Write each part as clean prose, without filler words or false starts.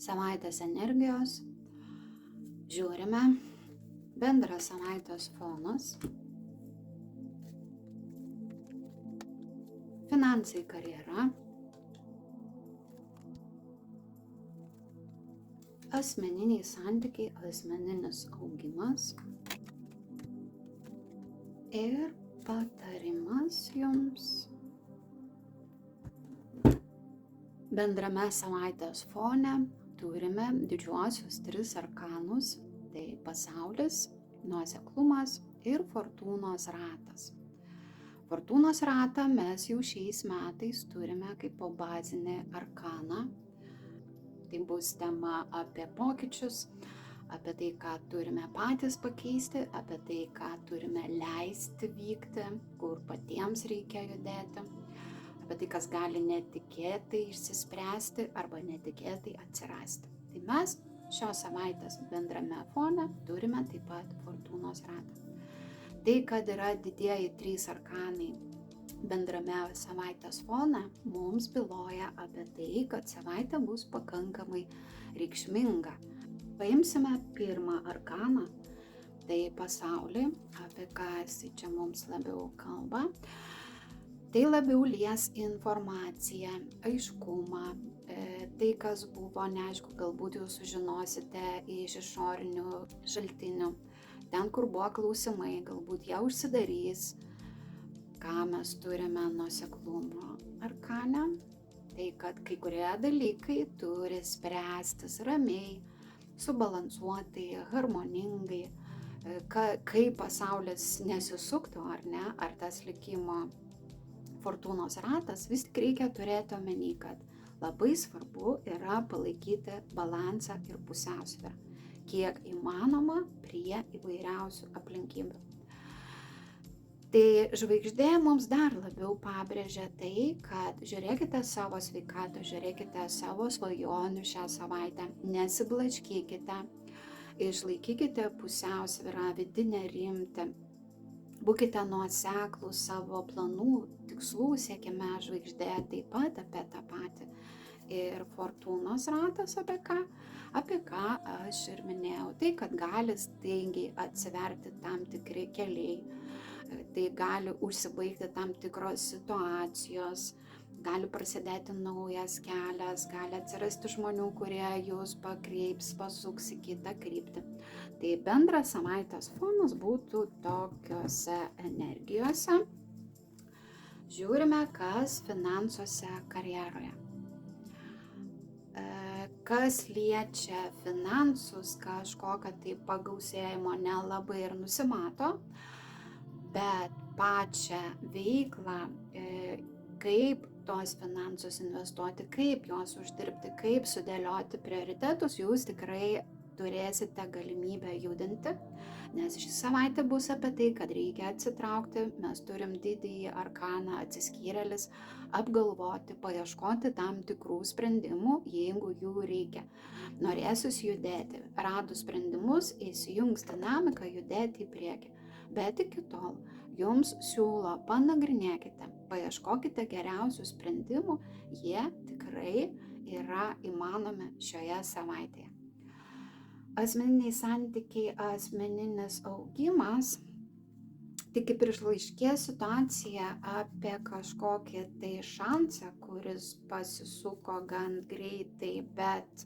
savaitės energijos, žiūrime bendras savaitės fonas, finansai, karjera, asmeniniai santykiai, asmeninis augimas ir patarimas jums. Bendrame savaitės fone turime didžiuosius 3 arkanus, tai pasaulis, nuoseklumas ir fortūnos ratas. Fortūnos ratą mes jau šiais metais turime kaip po bazinį arkaną. Tai bus tema apie pokyčius, apie tai, ką turime patys pakeisti, apie tai, ką turime leisti vykti, kur patiems reikia judėti, apie tai, kas gali netikėtai išsispręsti arba netikėtai atsirasti. Tai mes šios savaitės bendrame fone turime taip pat fortūnos ratą. Tai, kad yra didieji 3 arkanai bendrame savaitės fone, mums byloja apie tai, kad savaitė bus pakankamai reikšminga. Paimsime pirmą arkaną, tai pasaulį, apie ką jisai čia mums labiau kalba. Tai labiau lies informaciją, aiškumą, tai, kas buvo neaišku, galbūt jūs sužinosite iš išorinių šaltinių. Ten, kur buvo klausimai, galbūt jie užsidarys. Ką mes turime nuoseklumo arkane, tai kad kai kurie dalykai turi spręstis ramiai, subalansuotai, harmoningai, kaip pasaulis nesisuktų ar ne, ar tas likimo fortūnos ratas, vis tik reikia turėti omeny, kad labai svarbu yra palaikyti balansą ir pusiausvyrą, kiek įmanoma prie įvairiausių aplinkybių. Tai žvaigždė mums dar labiau pabrėžia tai, kad žiūrėkite savo sveikatą, žiūrėkite savo svajonių šią savaitę, nesiblaškykite, išlaikykite pusiausvyrą, vidinę rimtį, būkite nuoseklūs savo planų, tikslų siekime, žvaigždė taip pat apie tą patį. Ir fortūnos ratas apie ką? Apie ką aš ir minėjau, tai kad gali staigiai atsiverti tam tikri keliai, tai gali užsibaigti tam tikros situacijos, gali prasidėti naujas kelias, gali atsirasti žmonių, kurie jūs pakreips, pasuks į kitą kryptį. Tai bendras savaitės fonas būtų tokiose energijose. Žiūrime, kas finansuose, karjeroje. Kas liečia finansus, kažkokio tai pagausėjimo nelabai ir nusimato, bet pačią veiklą, kaip tos finansus investuoti, kaip juos uždirbti, kaip sudėlioti prioritetus, jūs tikrai turėsite galimybę judinti, nes ši savaitė bus apie tai, kad reikia atsitraukti, mes turim didįjį arkaną atsiskyrėlis, apgalvoti, paieškoti tam tikrų sprendimų, jeigu jų reikia. Norėsis judėti, radus sprendimus, įsijungs dinamika judėti į priekį. Bet iki tol jums siūlo panagrinėkite, paieškokite geriausių sprendimų, jie tikrai yra įmanomi šioje savaitėje. Asmeniniai santykiai, asmeninis augimas, tai kaip ir išlaiškė situacija apie kažkokį tai šansą, kuris pasisuko gan greitai, bet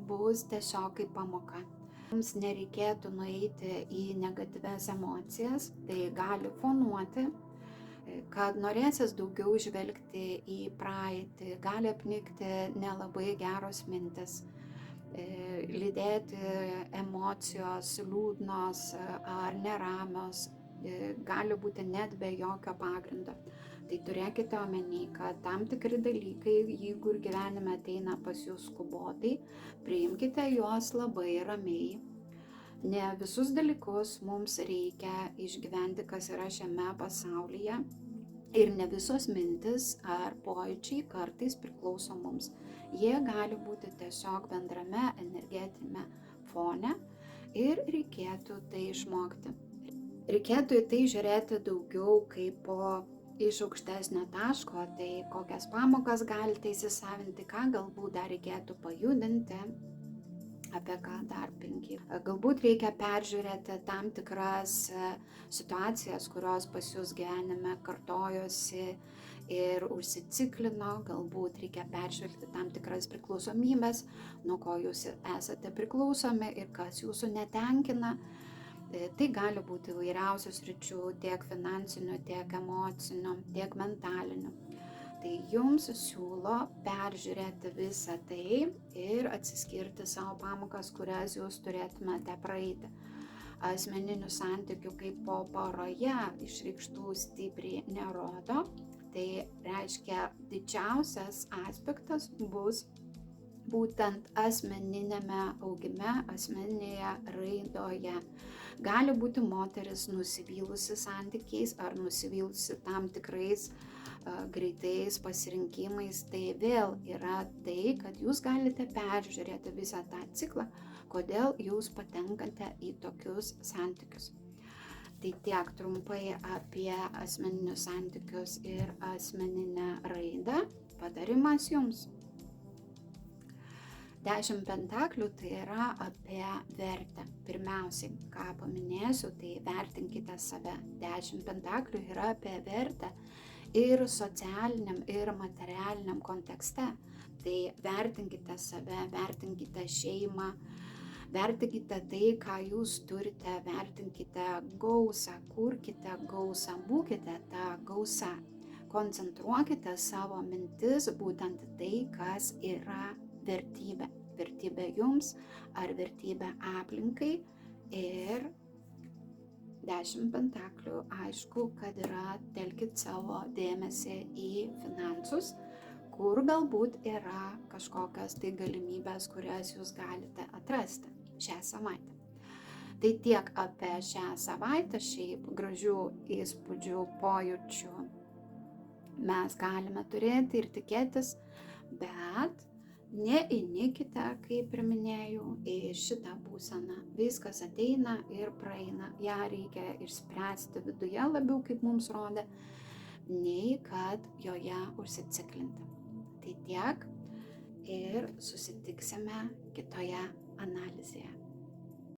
bus tiesiog kaip pamoka. Jums nereikėtų nueiti į negatyves emocijas, tai gali fonuoti, kad norėsis daugiau žvelgti į praeitį, gali apnikti nelabai geros mintis, lydėti emocijos liūdnos ar neramios, gali būti net be jokio pagrindo. Tai turėkite omeny, kad tam tikri dalykai, jeigu ir gyvenime ateina pas jūs skubotai, priimkite juos labai ramiai. Ne visus dalykus mums reikia išgyventi, kas yra šiame pasaulyje. Ir ne visos mintis ar pojūčiai kartais priklauso mums. Jie gali būti tiesiog bendrame energetinėme fone ir reikėtų tai išmokti. Reikėtų į tai žiūrėti daugiau kaip po iš aukštesnio taško, tai kokias pamokas galite įsisavinti, ką galbūt dar reikėtų pajudinti, apie ką dar 5. Galbūt reikia peržiūrėti tam tikras situacijas, kurios pas jūs gyvenime kartojosi ir užsiciklino, galbūt reikia peržvelgti tam tikras priklausomybės, nuo ko jūs esate priklausomi ir kas jūsų netenkina. Tai gali būti įvairiausių sričių, tiek finansinių, tiek emocinių, tiek mentalinių. Tai jums siūlo peržiūrėti visą tai ir atsiskirti savo pamokas, kurias jūs turėtumėte praeiti. Asmeninių santykių kaip po poroje išreikštų stipriai nerodo, tai reiškia didžiausias aspektas bus būtent asmeninėme augime, asmeninėje raidoje. Gali būti moteris nusivylusi santykiais ar nusivylusi tam tikrais greitais pasirinkimais. Tai vėl yra tai, kad jūs galite peržiūrėti visą tą ciklą, kodėl jūs patenkate į tokius santykius. Tai tiek trumpai apie asmeninius santykius ir asmeninę raidą. Patarimas jums. 10 pentaklių tai yra apie vertę. Pirmiausiai, ką paminėsiu, tai vertinkite save. 10 pentaklių yra apie vertę ir socialiniam, ir materialiniam kontekste. Tai vertinkite save, vertinkite šeimą, vertinkite tai, ką jūs turite, vertinkite gausą, kurkite gausą, būkite tą gausą. Koncentruokite savo mintis būtent tai, kas yra vertybė. Vertybė jums ar vertybė aplinkai. Ir 10 pentaklių, aišku, kad yra telkit savo dėmesį į finansus, kur galbūt yra kažkokios tai galimybės, kurias jūs galite atrasti šią savaitę. Tai tiek apie šią savaitę, šiaip gražių įspūdžių, pojūčių mes galime turėti ir tikėtis, bet neįnikite, kaip ir minėjau, į šitą būseną. Viskas ateina ir praeina. Ja reikia išspręsti viduje labiau, kaip mums rodė, nei kad joje užsiciklinti. Tai tiek ir susitiksime kitoje analizėje.